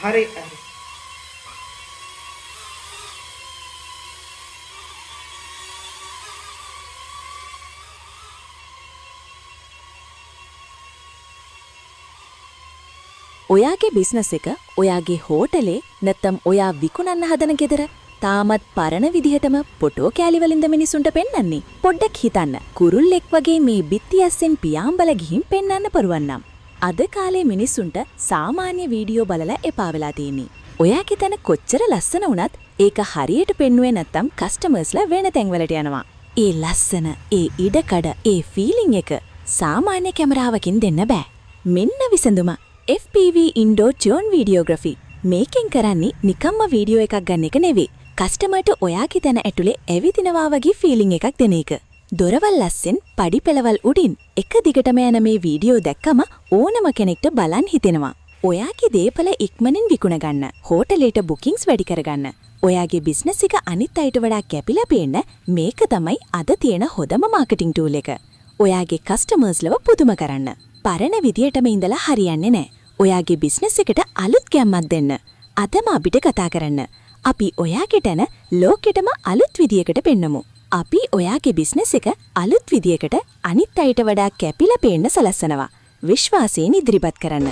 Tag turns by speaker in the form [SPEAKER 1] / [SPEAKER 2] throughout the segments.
[SPEAKER 1] හරි
[SPEAKER 2] ඔයාගේ බිස්නස් එක ඔයාගේ හෝටලේ නැත්තම් ඔයා විකුණන්න හදන ගෙදර තාමත් පරණ විදිහටම ෆොටෝ කෑලිවලින්ද මිනිසුන්ට පෙන්වන්නේ. පොඩ්ඩක් හිතන්න. කුරුල්ලෙක් වගේ මේ බිත්ති ඇස්සෙන් පියාඹල ගිහින් පෙන්වන්න පරුවන්නම්. අද කාලේ මිනිසුන්ට සාමාන්‍ය වීඩියෝ බලලා එපා වෙලා තියෙන්නේ. ඔයාගේ තන කොච්චර ලස්සන වුණත් ඒක හරියට පෙන්වුවේ නැත්තම් කස්ටමර්ස්ලා වෙන තැන්වලට යනවා. ඒ ලස්සන, ඒ ඉඩකඩ, ඒ ෆීලිං එක සාමාන්‍ය කැමරාවකින් දෙන්න බෑ. මෙන්න විසඳුම. FPV Indoor Drone Videography. මේකෙන් කරන්නේ නිකම්ම වීඩියෝ එකක් ගන්න එක නෙවෙයි. කස්ටමර්ට ඔයාගේ තැන ඇතුලේ ඇවිදිනවා වගේ ෆීලිං එකක් දෙන එක. දොරවල් ලස්සෙන් පඩි පෙළවල් උඩින් එක දිගටම යන මේ වීඩියෝ දැක්කම ඕනම කෙනෙක්ට බලන් හිතෙනවා. ඔයාගේ දේපල ඉක්මනින් විකුණ ගන්න, හෝටලේට බුකින්ග්ස් වැඩි කරගන්න, ඔයාගේ බිස්නස් එක අනිත් අයට වඩා කැපිලා පේන්න මේක තමයි අද තියෙන හොඳම මාකටිං ටූල් එක. ඔයාගේ කස්ටමර්ස්ලව පුදුම කරන්න. පරණ විදියටම ඉඳලා හරියන්නේ නැහැ. ඔයාගේ බිස්නස් එකට අලුත් ගැම්මක් දෙන්න. අදම අපිට කතා කරන්න. අපි ඔයාගේ තැන ලෝකෙටම අලුත් විදියකට පෙන්නමු. අපි ඔයාගේ බිස්නස් එක අලුත් විදියකට අනිත් අයට වඩා කැපිලා පේන්න සලස්සනවා. විශ්වාසයෙන් ඉදිරිපත් කරන්න.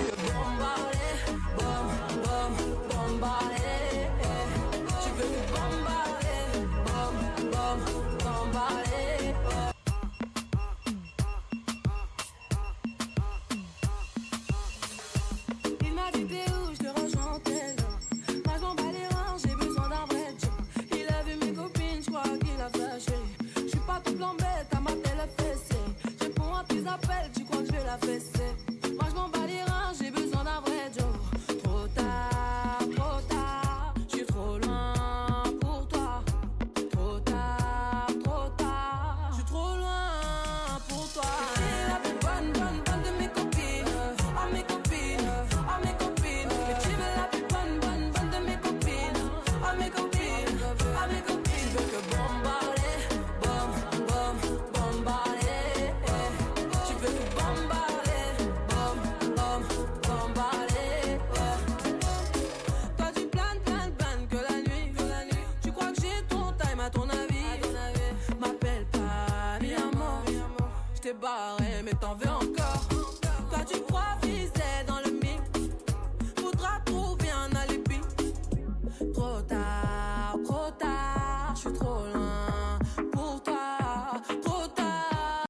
[SPEAKER 3] Barré, mais t'en veux encore. Toi tu crois viser dans le mille. Faudra trouver un alibi. Trop tard.